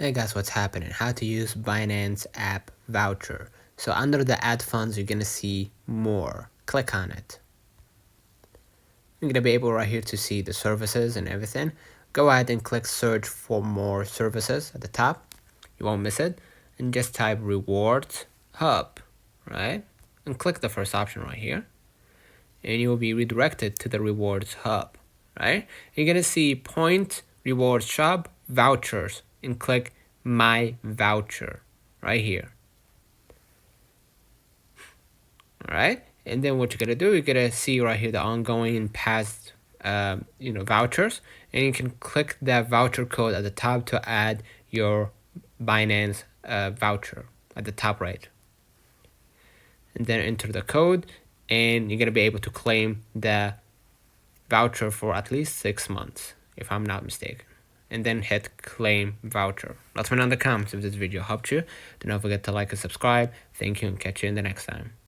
Hey guys, what's happening? How to use Binance app Voucher. So under the add funds, you're gonna see more. Click on it. You're gonna be able right here to see the services and everything. Go ahead and click search for more services at the top. You won't miss it. And just type rewards hub, right? And click the first option right here. And you will be redirected to the rewards hub, right? You're gonna see point, rewards shop, vouchers, and click my voucher right here. All right, and then what you're gonna do, you're gonna see right here the ongoing and past vouchers, and you can click that voucher code at the top to add your Binance voucher at the top right, and then enter the code, and you're gonna be able to claim the voucher for at least 6 months, if I'm not mistaken. And then hit claim voucher. Let me know in the comments if this video helped you. Do not forget to like and subscribe. Thank you, and catch you in the next time.